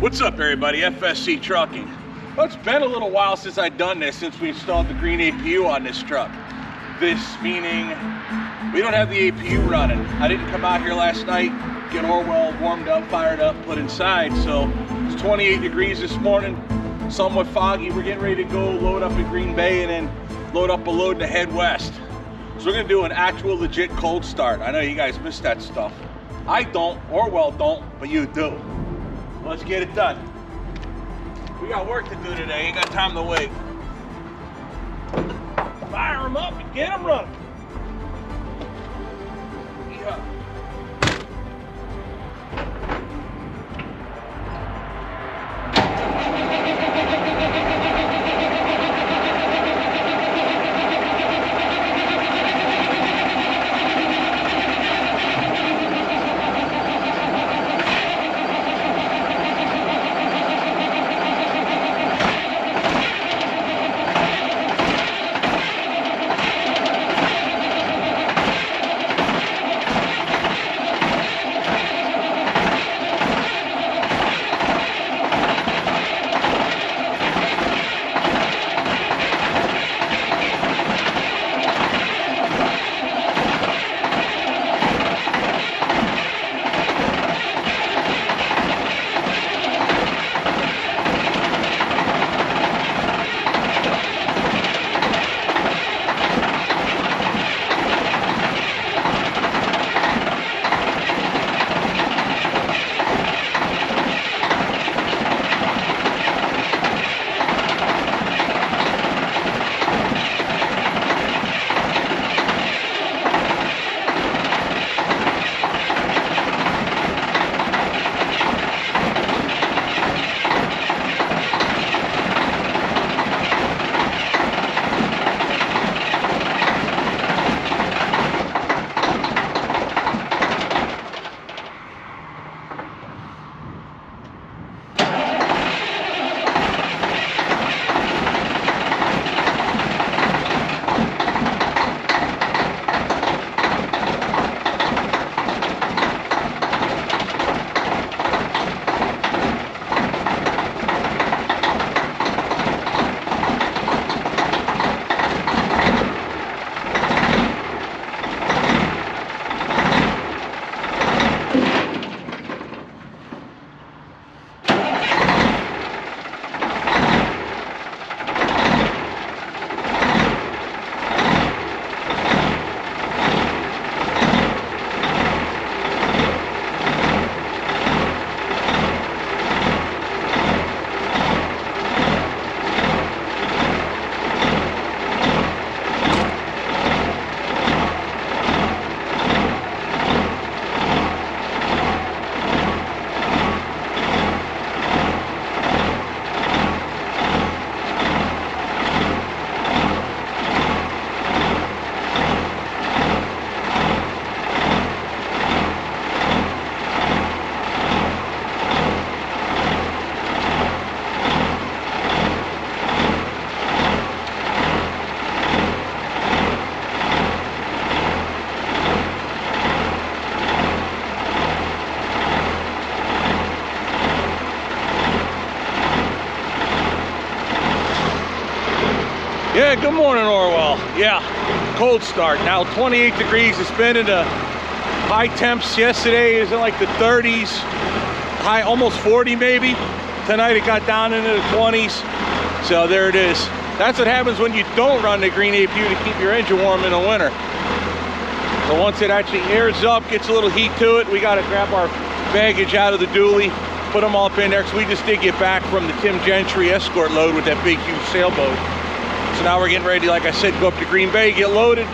What's up, everybody? FSC Trucking. Well, it's been a little while since I've done this, since we installed the green APU on this truck. This meaning we don't have the APU running. I didn't come out here last night, get Orwell warmed up, fired up, put inside. So it's 28 degrees this morning, somewhat foggy. We're getting ready to go load up in Green Bay and then load up a load to head west. So we're gonna do an actual legit cold start. I know you guys miss that stuff. I don't, Orwell don't, but you do. Let's get it done. We got work to do today, ain't got time to wait. Fire them up and get them running. Yeah. Yeah, good morning, Orwell. Yeah, cold start. Now 28 degrees. It's been in the high temps yesterday. It was in like the 30s, high almost 40 maybe. Tonight it got down into the 20s. So there it is. That's what happens when you don't run the green APU to keep your engine warm in the winter. So once it actually airs up, gets a little heat to it, we got to grab our baggage out of the dually, put them all up in there, because we just did get back from the Tim Gentry escort load with that big, huge sailboat. So now we're getting ready, like I said, go up to Green Bay, get loaded,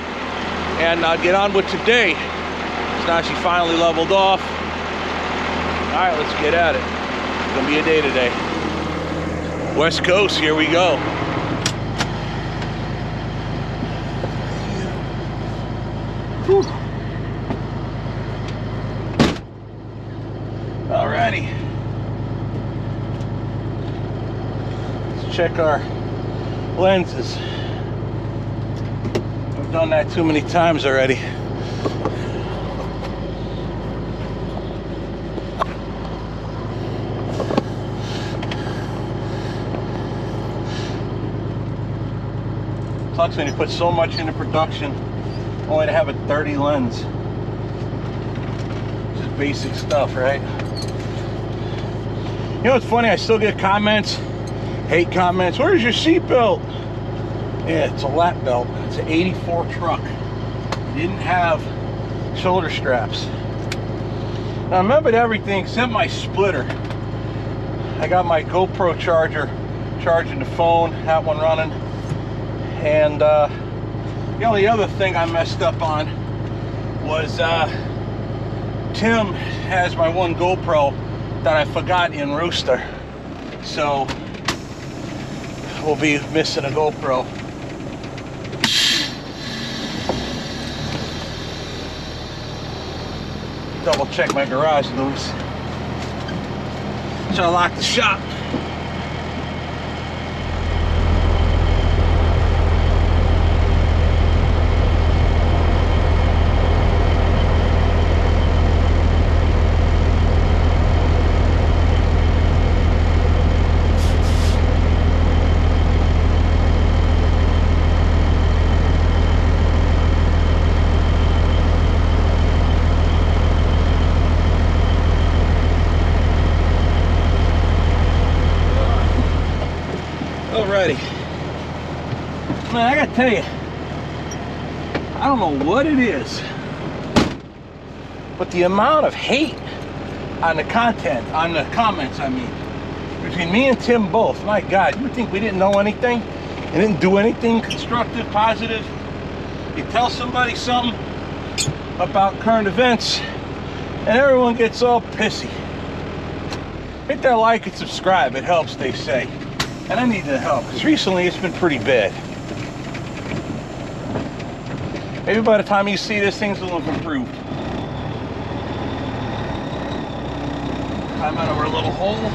and get on with today. So now she finally leveled off. All right, let's get at it. It's gonna be a day today. West Coast, here we go. Whew. Alrighty. Let's check our lenses. I've done that too many times already. Sucks when you put so much into production only to have a dirty lens. Just basic stuff, right? You know what's funny? I still get comments, hate comments. Where's your seatbelt? Yeah, it's a lap belt. It's an 84 truck. It didn't have shoulder straps. Now I remembered everything except my splitter. I got my GoPro charger, charging the phone, that one running. And the only other thing I messed up on was Tim has my one GoPro that I forgot in Rooster. So we'll be missing a GoPro. Double check my garage doors. So I lock the shop. Alrighty. Man, I gotta tell you, I don't know what it is, but the amount of hate on the content, on the comments, I mean, between me and Tim both, my God, you would think we didn't know anything and didn't do anything constructive, positive. You tell somebody something about current events and everyone gets all pissy. Hit that like and subscribe, it helps, they say. And I need the help, because recently it's been pretty bad. Maybe by the time you see this, things will have improved. Climb out of our little hole.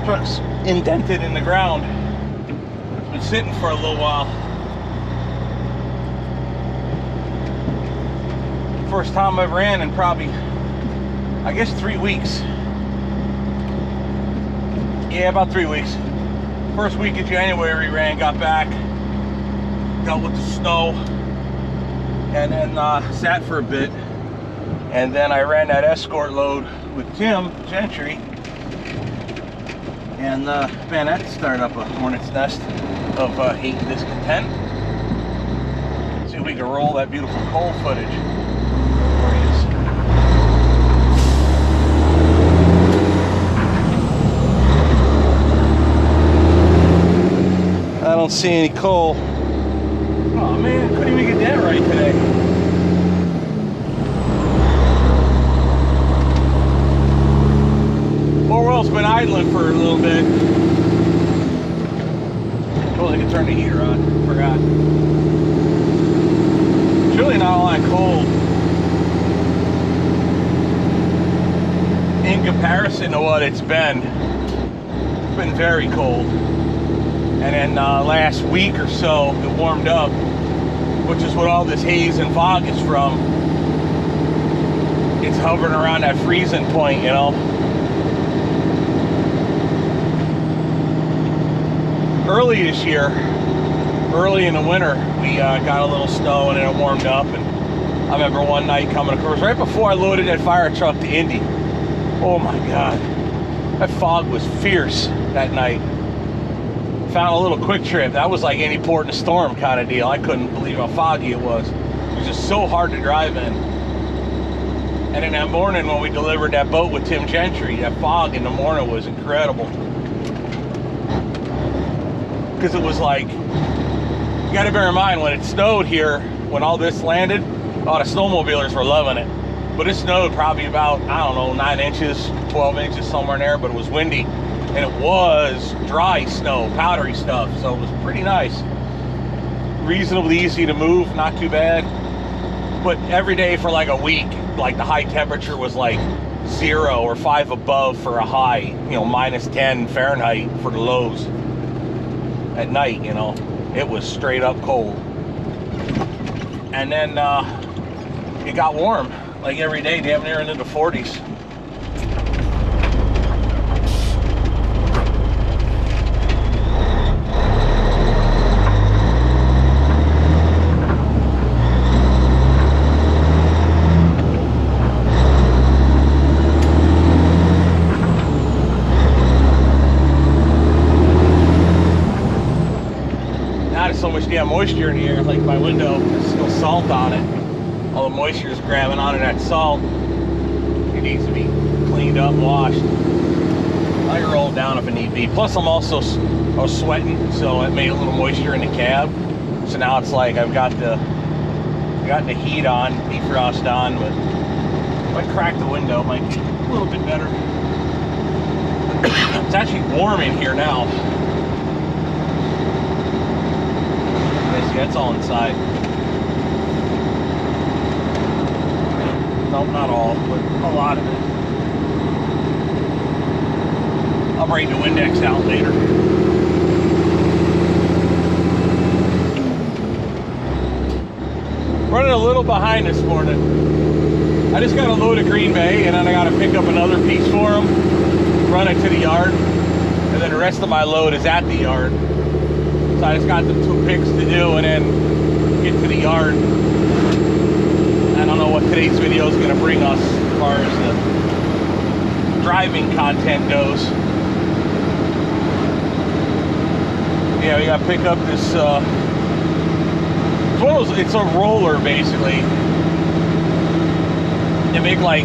Truck's indented in the ground. It's been sitting for a little while. First time I've ran in probably, I guess, 3 weeks. Yeah, about 3 weeks. First week of January, ran, got back, dealt with the snow, and then sat for a bit. And then I ran that escort load with Tim Gentry. And man, that started up a hornet's nest of hate and discontent. See if we can roll that beautiful coal footage. There he is. I don't see any coal. Oh man, I couldn't even get that right today. Orwell's been idling for a little bit. Well, I can turn the heater on. Forgot. It's really not all that cold. In comparison to what it's been very cold. And then last week or so, it warmed up, which is what all this haze and fog is from. It's hovering around that freezing point, you know. Early this year, early in the winter, we got a little snow and then it warmed up. And I remember one night coming across, right before I loaded that fire truck to Indy. Oh my God, that fog was fierce that night. Found a little quick trip. That was like any port in a storm kind of deal. I couldn't believe how foggy it was. It was just so hard to drive in. And in that morning when we delivered that boat with Tim Gentry, that fog in the morning was incredible. Because it was like, you gotta bear in mind when it snowed here, when all this landed, a lot of snowmobilers were loving it. But it snowed probably about, I don't know, 9 inches, 12 inches, somewhere in there, but it was windy. And it was dry snow, powdery stuff, so it was pretty nice. Reasonably easy to move, not too bad. But every day for like a week, like the high temperature was like 0 or 5 above for a high, you know, -10 Fahrenheit for the lows. At night, you know, it was straight up cold. And then it got warm, like every day, damn near into the 40s. yeah, moisture in here. Like my window, there's still salt on it. All the moisture is grabbing onto that salt. It needs to be cleaned up, washed. I can roll it down if it need be. Plus, I was sweating, so it made a little moisture in the cab. So now it's like I've got the heat on, defrost on, but if I crack the window, it might be a little bit better. It's actually warm in here now. See, that's all inside. Nope, not all, but a lot of it. I'll bring the Windex out later. Running a little behind this morning. I just got a load of Green Bay, and then I got to pick up another piece for them, run it to the yard, and then the rest of my load is at the yard. So I just got the 2 picks to do, and then get to the yard. I don't know what today's video is going to bring us as far as the driving content goes. Yeah, we got to pick up this. It's a roller basically. They make like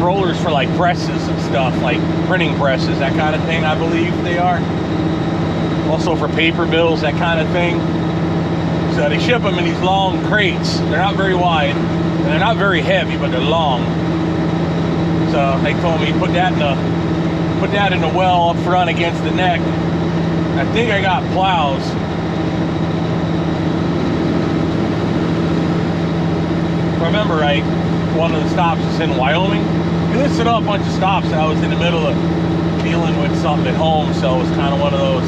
rollers for like presses and stuff, like printing presses, that kind of thing. I believe they are. Also for paper bills, that kind of thing. So they ship them in these long crates. They're not very wide, and they're not very heavy, but they're long. So they told me put that in the well up front against the neck. I think I got plows. If I remember right, one of the stops is in Wyoming. He listed up a bunch of stops, and I was in the middle of dealing with something at home, so it was kind of one of those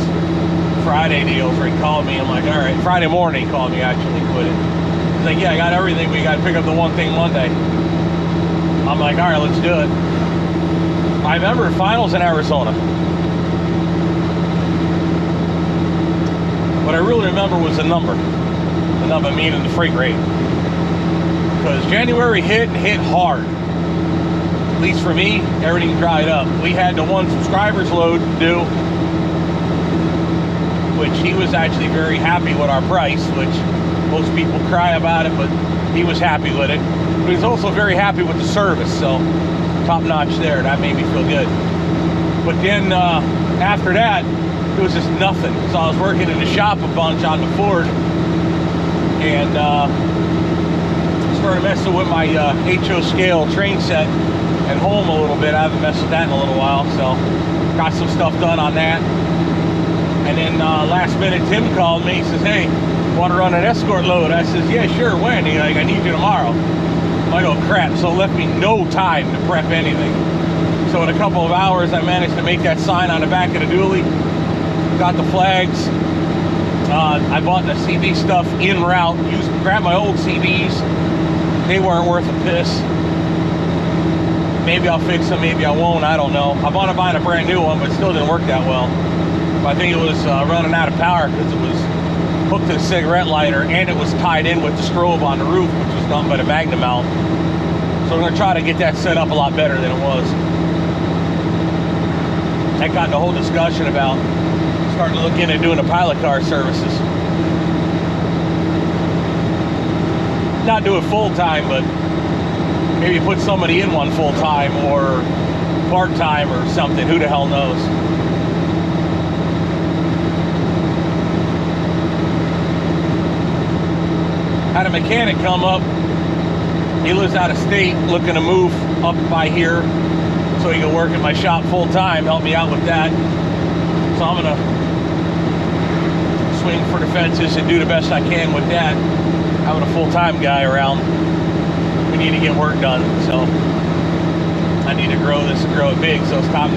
Friday deals where he called me. I'm like, all right. Friday morning he called me, actually, put it. He's like, yeah, I got everything. We got to pick up the one thing Monday. I'm like, all right, let's do it. I remember finals in Arizona. What I really remember was the number. The number meaning the freight rate. Because January hit and hit hard. At least for me, everything dried up. We had the 1 subscriber's load to do, which he was actually very happy with our price, which most people cry about it, but he was happy with it. But he was also very happy with the service, so top notch there. That made me feel good. But then after that, it was just nothing. So I was working in the shop a bunch on the Ford, and started messing with my HO scale train set at home a little bit. I haven't messed with that in a little while, so got some stuff done on that. And then last minute Tim called me. He says, hey, want to run an escort load? I says, yeah, sure, when? He's like, I need you tomorrow. I'm like, oh crap. So it left me no time to prep anything. So in a couple of hours I managed to make that sign on the back of the dually, got the flags. I bought the CB stuff en route, grabbed my old CBs. They weren't worth a piss. Maybe I'll fix them, maybe I won't, I don't know. I want to buy a brand new one, but it still didn't work that well. But I think it was running out of power because it was hooked to the cigarette lighter, and it was tied in with the strobe on the roof, which was nothing but a magnet mount. So we're going to try to get that set up a lot better than it was. I got the whole discussion about starting to look into doing the pilot car services. Not do it full-time, but maybe put somebody in one full-time or part-time or something. Who the hell knows? Had a mechanic come up. He lives out of state, looking to move up by here so he can work at my shop full-time, help me out with that. So I'm gonna swing for the fences and do the best I can with that. Having a full-time guy around, we need to get work done, so I need to grow this and grow it big. So it's time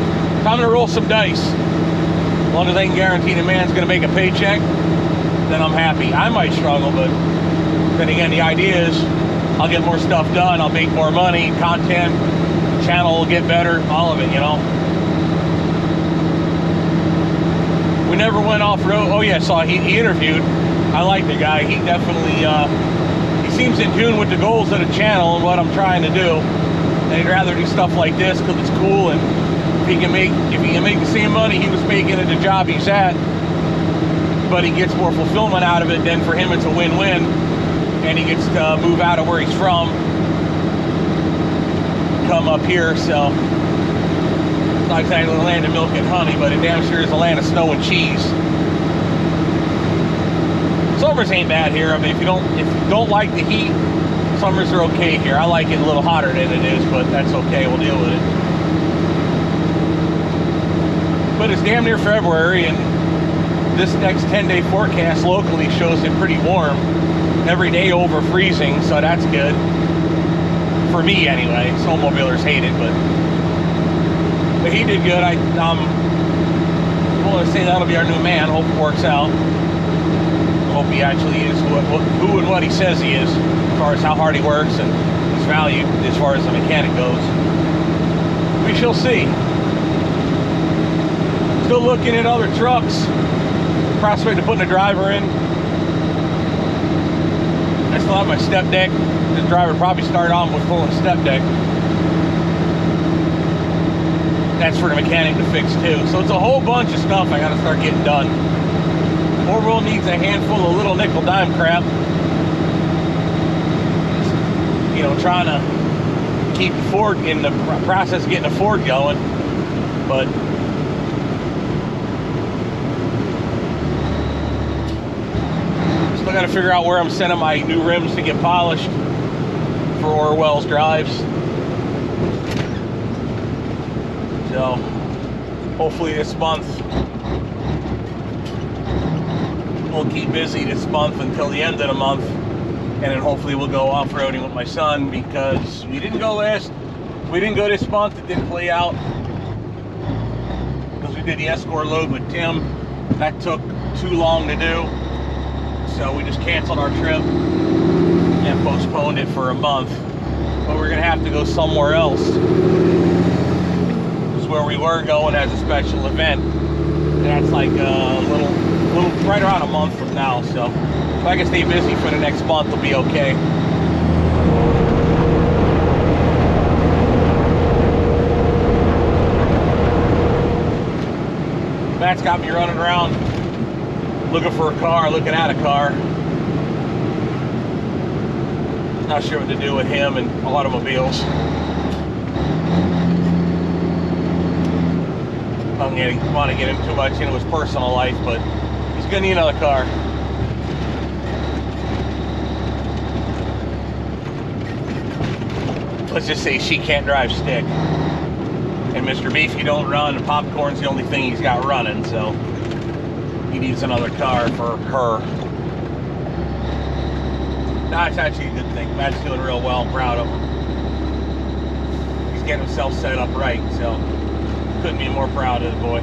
to roll some dice. As long as I can guarantee the man's gonna make a paycheck, then I'm happy. I might struggle, but then again, the idea is I'll get more stuff done, I'll make more money, content, the channel will get better, all of it, you know. We never went off-road. Oh yeah, so he interviewed. I like the guy. He definitely, he seems in tune with the goals of the channel and what I'm trying to do. And he'd rather do stuff like this because it's cool, and if he can make the same money he was making at the job he's at, but he gets more fulfillment out of it. Then for him, it's a win-win, and he gets to move out of where he's from, come up here. So it's not exactly the land of milk and honey, but it damn sure is a land of snow and cheese. Summers ain't bad here. I mean, if you don't like the heat, summers are okay here. I like it a little hotter than it is, but that's okay. We'll deal with it. But it's damn near February, and this next 10-day forecast locally shows it pretty warm. Every day over freezing, so that's good. For me, anyway. Snowmobilers hate it, but he did good. I want to say that'll be our new man. Hope it works out. Hope he actually is who and what he says he is, as far as how hard he works and his value as far as the mechanic goes. We shall see. Still looking at other trucks. Prospect of putting a driver in. I still have my step deck. The driver probably started on with pulling a step deck. That's for the mechanic to fix too. So it's a whole bunch of stuff I gotta start getting done. Orville needs a handful of little nickel dime crap. You know, trying to keep Ford in the process of getting a Ford going, but still got to figure out where I'm sending my new rims to get polished for Orwell's drives. So hopefully this month we'll keep busy this month until the end of the month, and then hopefully we'll go off-roading with my son, because we didn't go this month. It didn't play out because we did the Escort load with Tim. That took too long to do, so we just canceled our trip and postponed it for a month. But we're gonna have to go somewhere else, because where we were going has a special event, and that's like a little right around a month from now. So if I can stay busy for the next month, it'll be okay. Matt's got me running around looking for a car, looking at a car. Not sure what to do with him and automobiles. I don't want to get him too much into his personal life, but he's gonna need another car. Let's just say she can't drive stick, and Mr. Beefy don't run, and popcorn's the only thing he's got running, so he needs another car for her. That's actually a good thing. Matt's doing real well. I'm proud of him. He's getting himself set up right, so couldn't be more proud of the boy.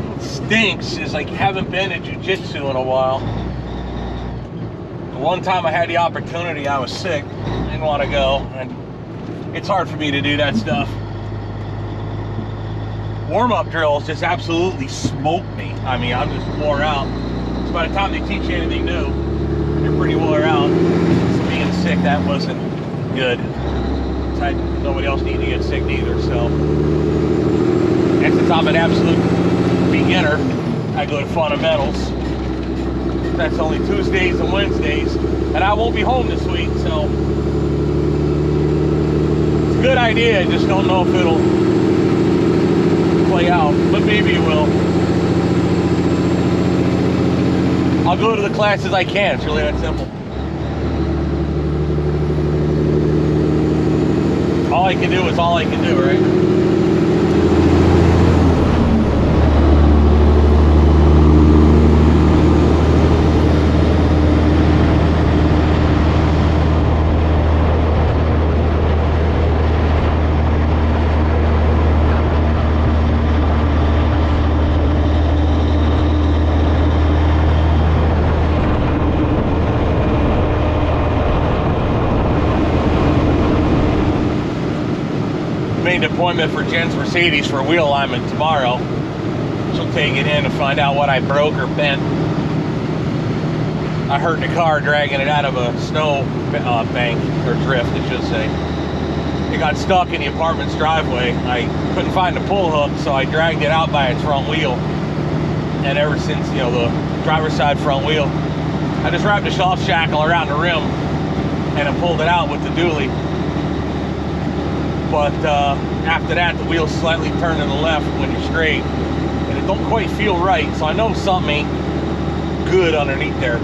What stinks is like you haven't been to jiu-jitsu in a while. The one time I had the opportunity, I was sick. I didn't want to go, and it's hard for me to do that stuff. Warm-up drills just absolutely smoke me. I mean, I'm just wore out. So by the time they teach you anything new, you're pretty wore out. So being sick, that wasn't good. Nobody else needed to get sick either, so. And since I'm an absolute beginner, I go to fundamentals. That's only Tuesdays and Wednesdays, and I won't be home this week, so. It's a good idea, I just don't know if it'll play out, but maybe it will. I'll go to the classes I can. It's really that simple. All I can do is all I can do, right? Appointment for Jen's Mercedes for wheel alignment tomorrow. She'll take it in and find out what I broke or bent. I hurt the car dragging it out of a snow bank, or drift, I should say. It got stuck in the apartment's driveway. I couldn't find the pull hook, so I dragged it out by its front wheel. And ever since, you know, the driver's side front wheel, I just wrapped a soft shackle around the rim and I pulled it out with the dually. But after that, the wheel's slightly turned to the left when you're straight, and it don't quite feel right. So I know something ain't good underneath there.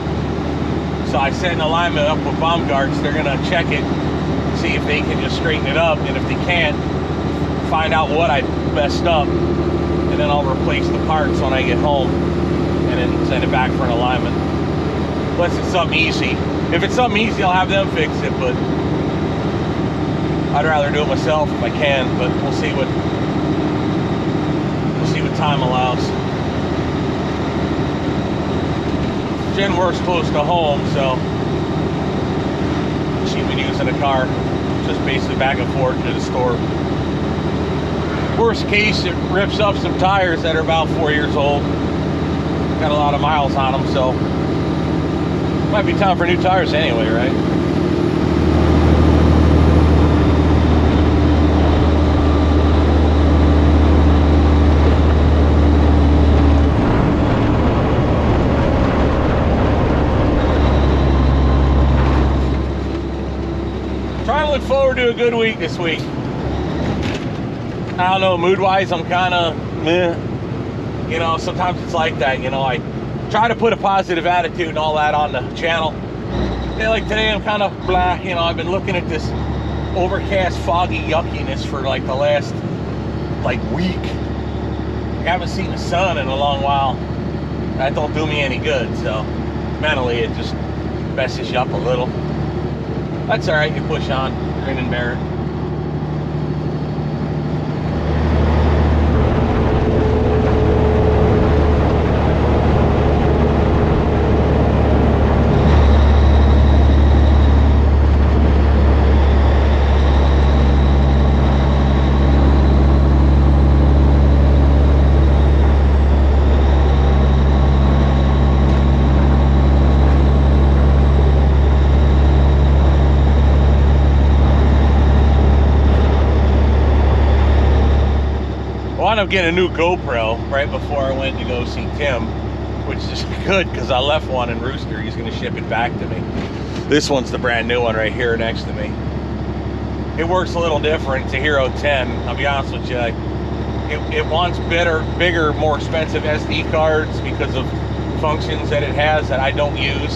So I set an alignment up with bomb guards. They're gonna check it, see if they can just straighten it up, and if they can't, find out what I messed up, and then I'll replace the parts when I get home, and then send it back for an alignment. Unless it's something easy. If it's something easy, I'll have them fix it, but I'd rather do it myself if I can. But we'll see what time allows. Jen works close to home, so she's been using the car just basically back and forth to the store. Worst case, it rips up some tires that are about 4 years old. Got a lot of miles on them, so might be time for new tires anyway, right? Trying to look forward to a good week this week. I don't know, mood-wise, I'm kind of meh. You know, sometimes it's like that. You know, I try to put a positive attitude and all that on the channel. Yeah, like today, I'm kind of blah. You know, I've been looking at this overcast, foggy yuckiness for like the last week. I haven't seen the sun in a long while. That don't do me any good. So mentally, it just messes you up a little. That's all right. You push on, grin and bear it. I'm getting a new GoPro right before I went to go see Tim, which is good because I left one in Rooster. He's going to ship it back to me. This one's the brand new one right here next to me. It works a little different. It's a Hero 10. I'll be honest with you. It wants bigger, more expensive SD cards because of functions that it has that I don't use.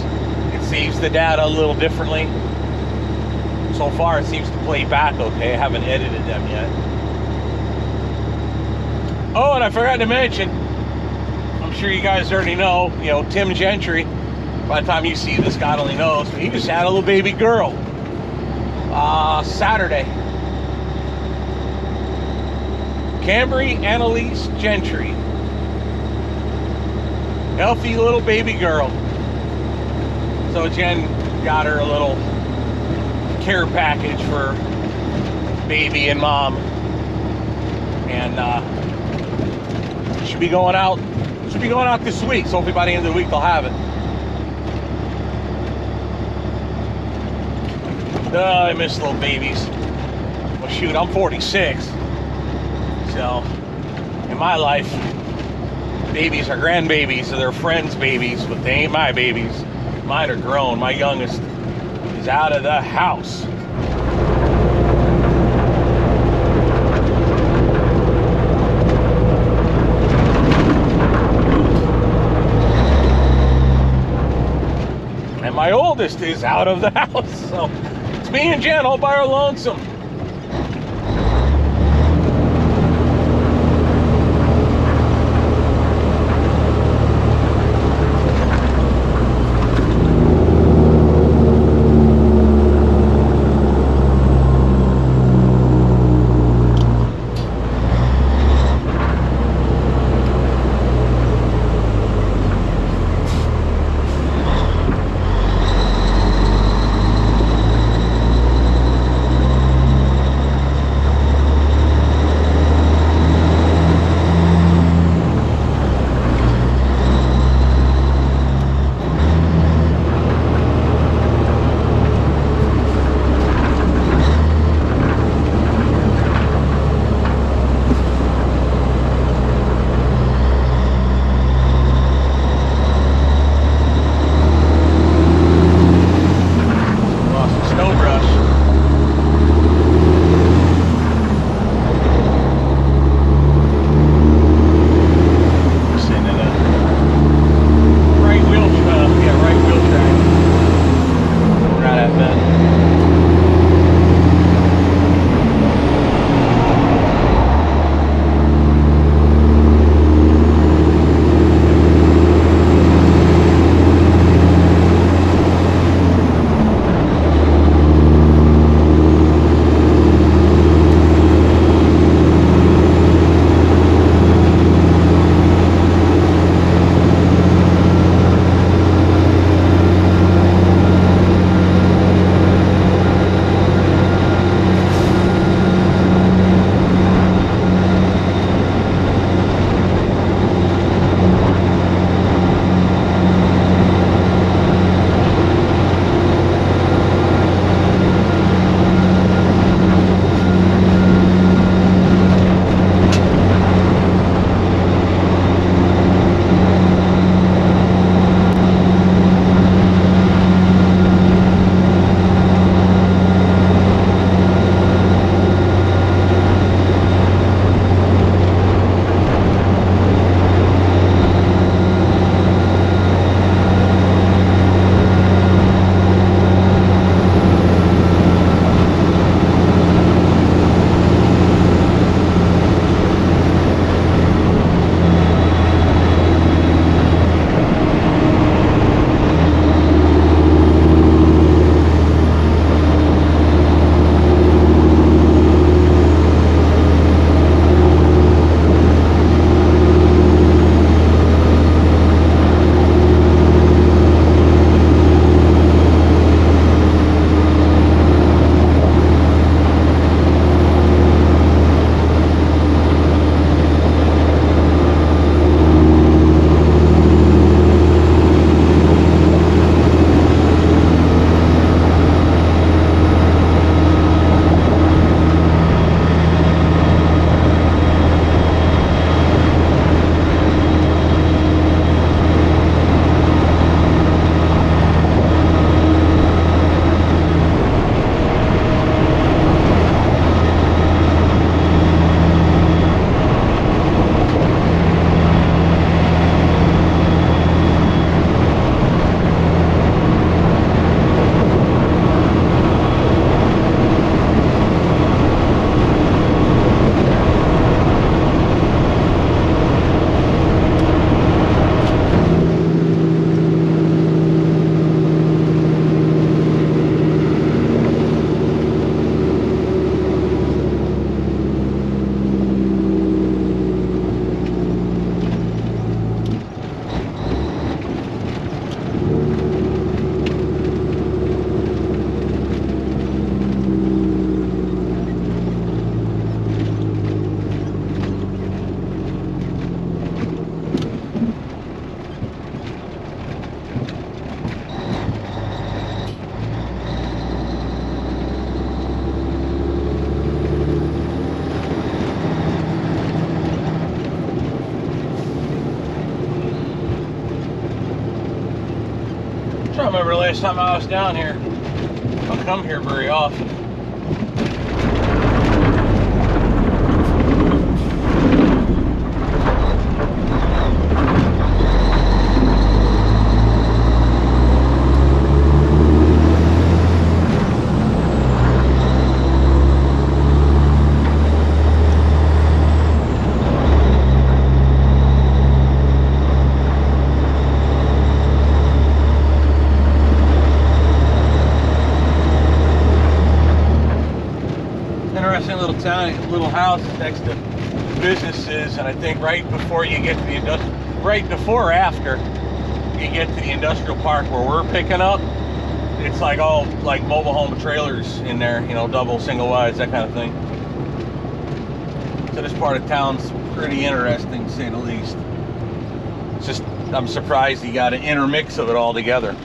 It saves the data a little differently. So far, it seems to play back okay. I haven't edited them yet. Oh, and I forgot to mention, I'm sure you guys already know, you know, Tim Gentry, by the time you see this, God only knows, but he just had a little baby girl, Saturday. Cambry Annalise Gentry. Healthy little baby girl. So Jen got her a little care package for baby and mom. And, should be going out this week, so hopefully by the end of the week they'll have it. I miss little babies. Well shoot, I'm 46, so in my life babies are grandbabies, so they're friends' babies, but they ain't my babies. Mine are grown. My youngest is out of the house. My oldest is out of the house, so it's me and Jen all by our lonesome. don't remember the last time I was down here. I don't come here very often. Little house next to businesses, and I think right before you get to the right before or after you get to the industrial park where we're picking up, it's like all like mobile home trailers in there, you know, double, single wides, that kind of thing. So this part of town's pretty interesting, to say the least. It's just, I'm surprised you got an intermix of it all together.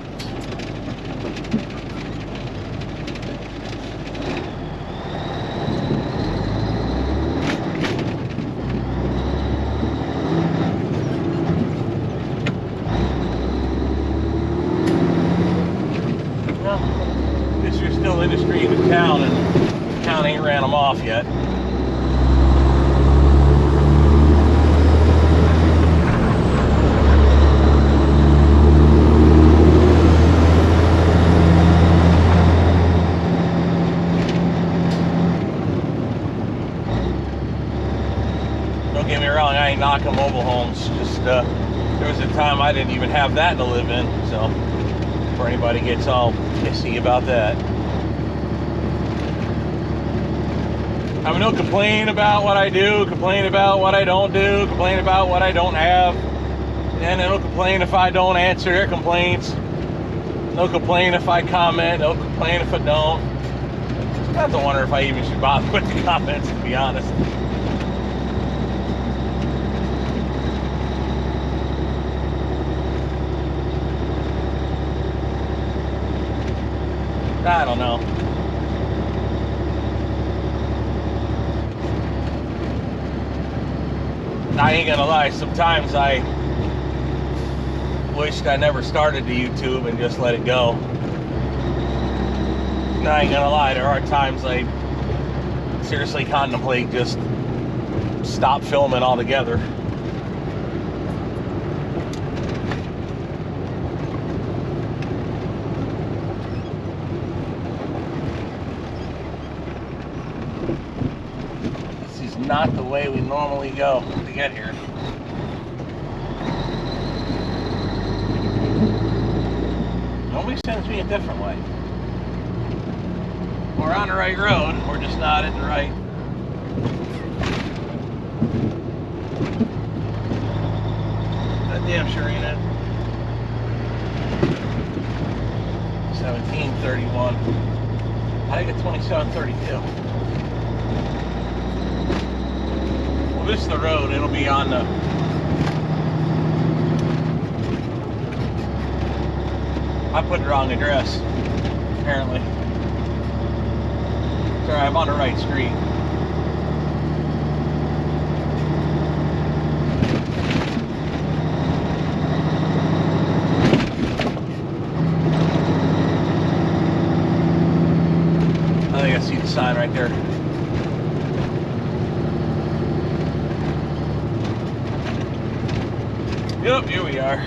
Town, and the town ain't ran them off yet. Don't get me wrong, I ain't knocking mobile homes. Just there was a time I didn't even have that to live in, so before anybody gets all pissy about that. I mean, they'll complain about what I do, complain about what I don't do, complain about what I don't have, and they'll complain if I don't answer their complaints. They'll complain if I comment, they'll complain if I don't. Sometimes I wonder if I even should bother with the comments, to be honest. I don't know. I ain't gonna lie, sometimes I wished I never started the YouTube and just let it go. I ain't gonna lie, there are times I seriously contemplate just stop filming altogether. Not the way we normally go to get here. Nobody sends me a different way. We're on the right road, we're just not in the right. That damn sure ain't it. 1731. I think it's 2732. This is the road, it'll be on the I put the wrong address, apparently. Sorry, I'm on the right street. I think I see the sign right there. Yep, here we are.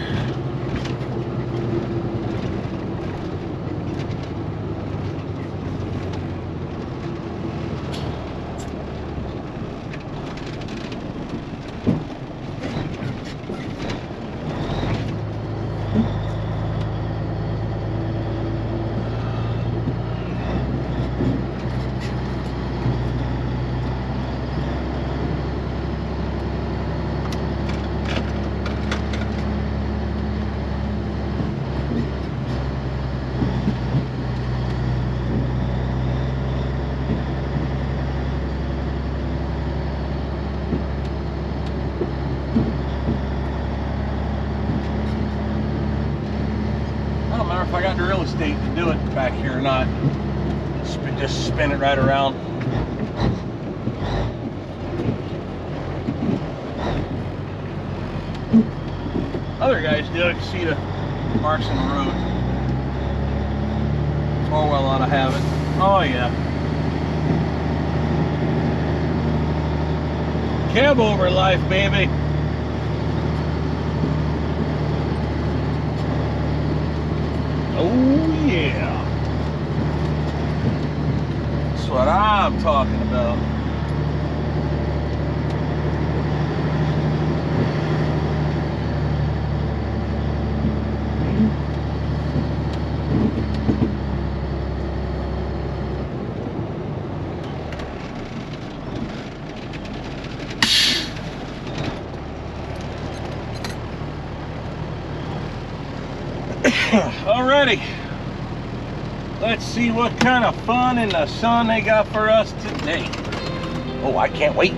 If I got the real estate to do it back here or not. Just spin it right around. Other guys do it. You see the marks in the road. Orwell ought to have it. Oh yeah. Cabover life, baby. Oh yeah. That's what I'm talking about. Alrighty, let's see what kind of fun in the sun they got for us today. Oh, I can't wait.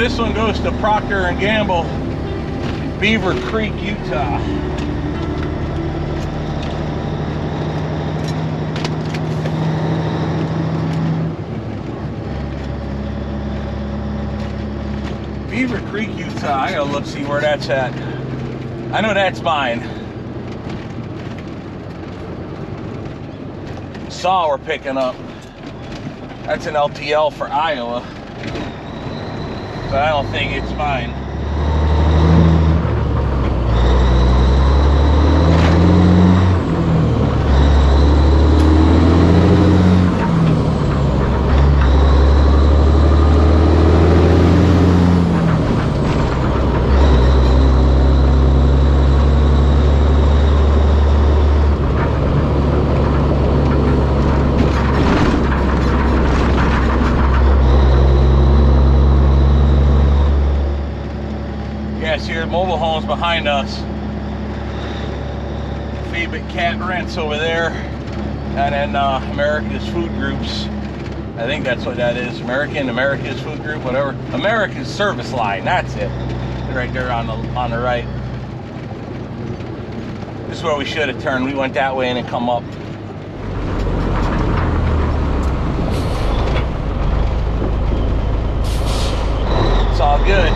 This one goes to Procter & Gamble, Beaver Creek, Utah. Beaver Creek, Utah. I gotta look, see where that's at. I know that's mine. Saw we're picking up. That's an LTL for Iowa. But I don't think it's mine. Here, mobile homes behind us. Feedback Cat Rents over there, and then America's Food Groups. I think that's what that is. America's Food Group, whatever. America's Service Line. That's it. Right there on the right. This is where we should have turned. We went that way and then come up. It's all good.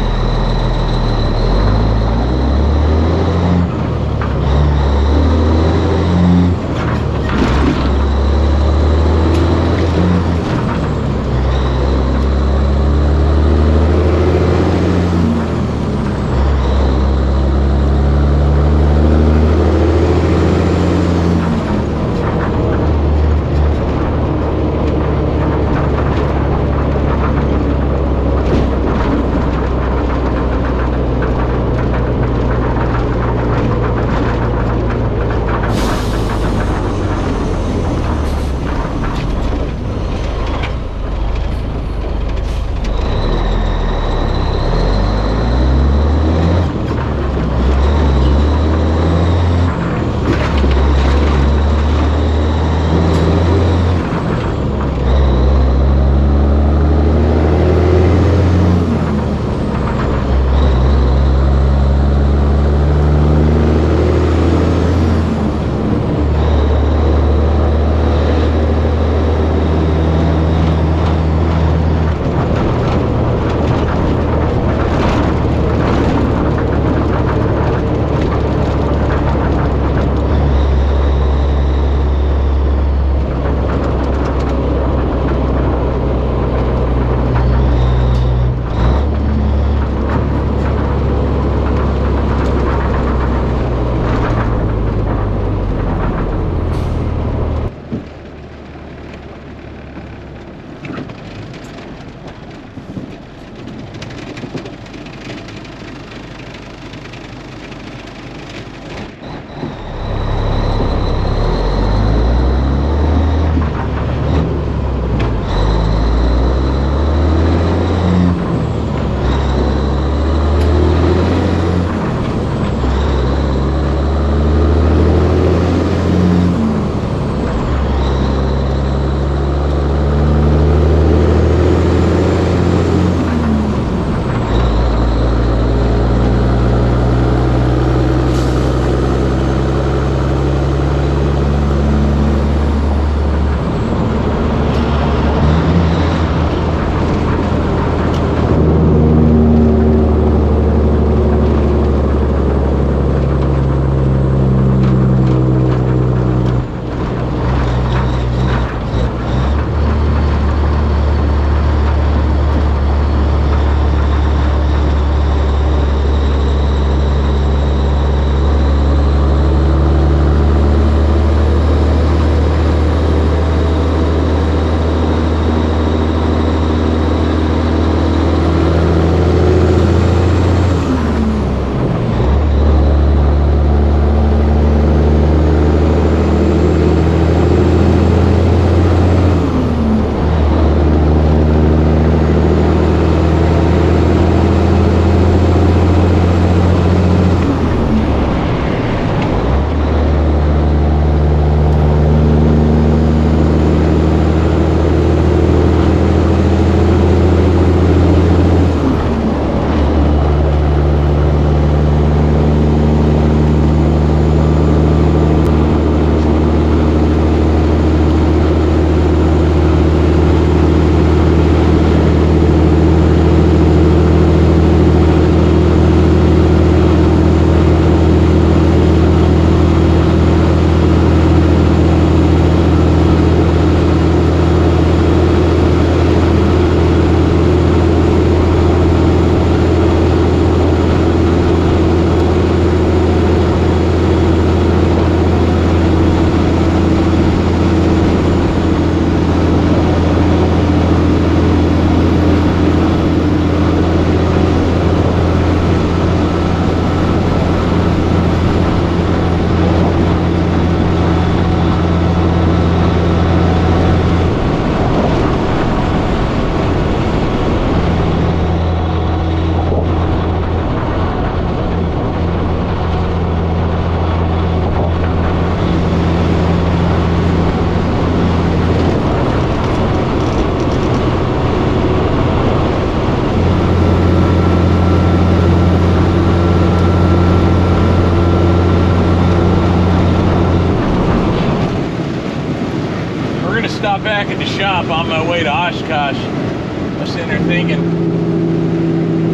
got back at the shop on my way to Oshkosh. I was sitting there thinking,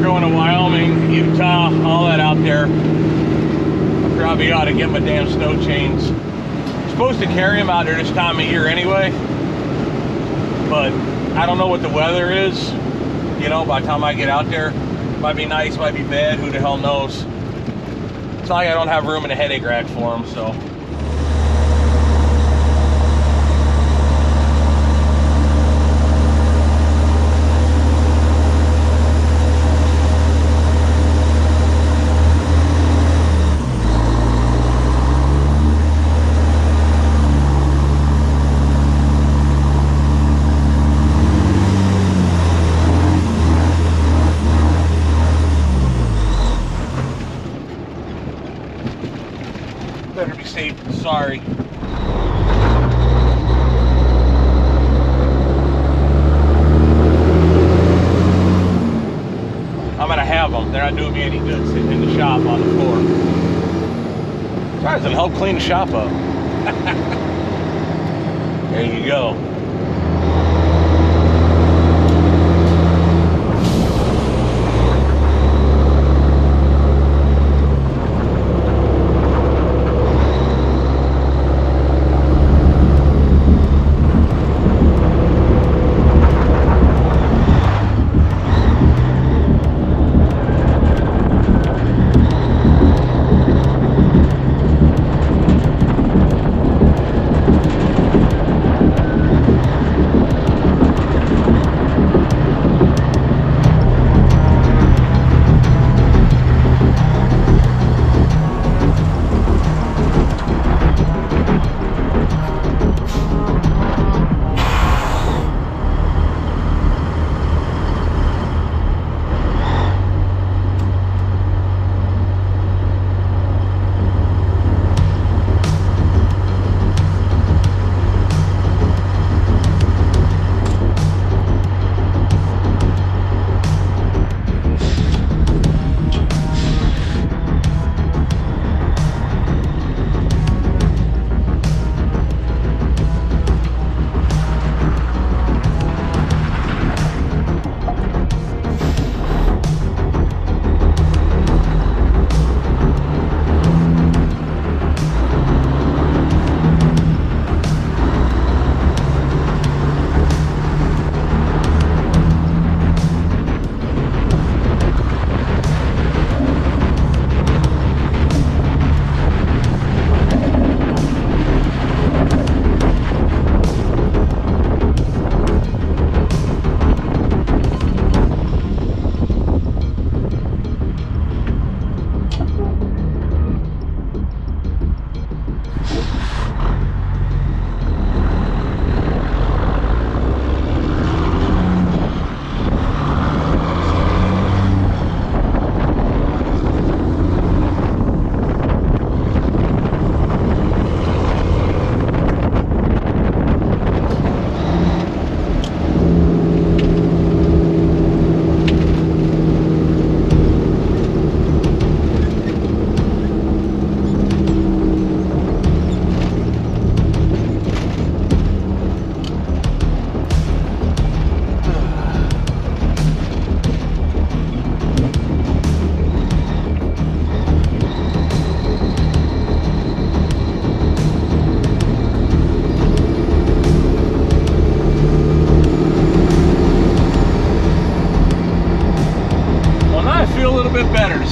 going to Wyoming, Utah, all that out there, I probably ought to get my damn snow chains. I'm supposed to carry them out there this time of year anyway, but I don't know what the weather is. You know, by the time I get out there, might be nice, might be bad, who the hell knows. It's not like I don't have room in a headache rack for them, so. Better be safe than sorry. I'm gonna have them. They're not doing me any good sitting in the shop on the floor. Besides, it'll help clean the shop up. There you go.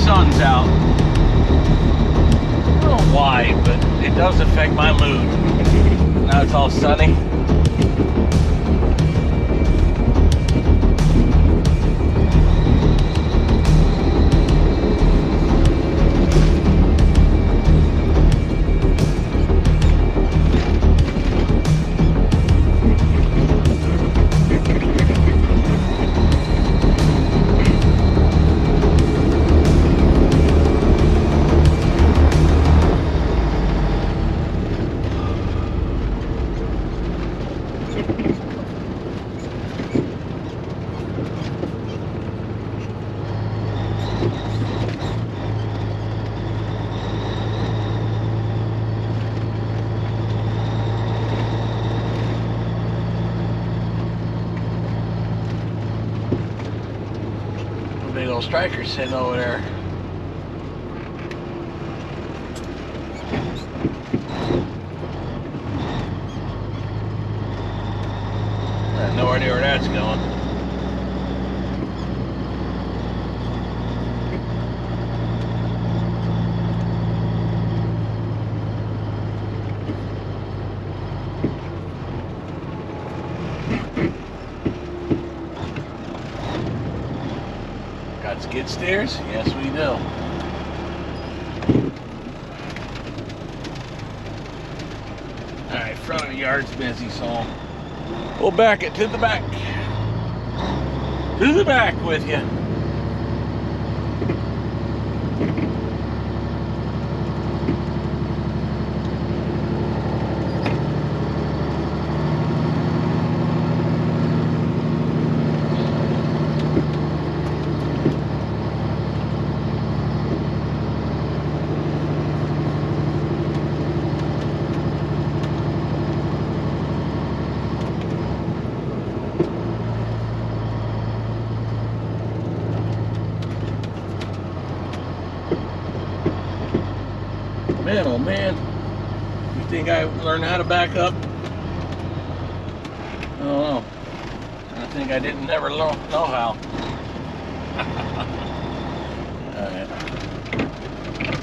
Sun's out. I don't know why, but it does affect my mood. Now it's all sunny. little striker sitting over there. I have no idea where that's going. Got skid steers? Yes, we do. Alright, front of the yard's busy, so we'll back it to the back. To the back with you. Man, oh man, you think I learned how to back up? I don't know. I think I didn't never know how. Alright.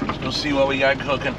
Let's go see what we got cooking.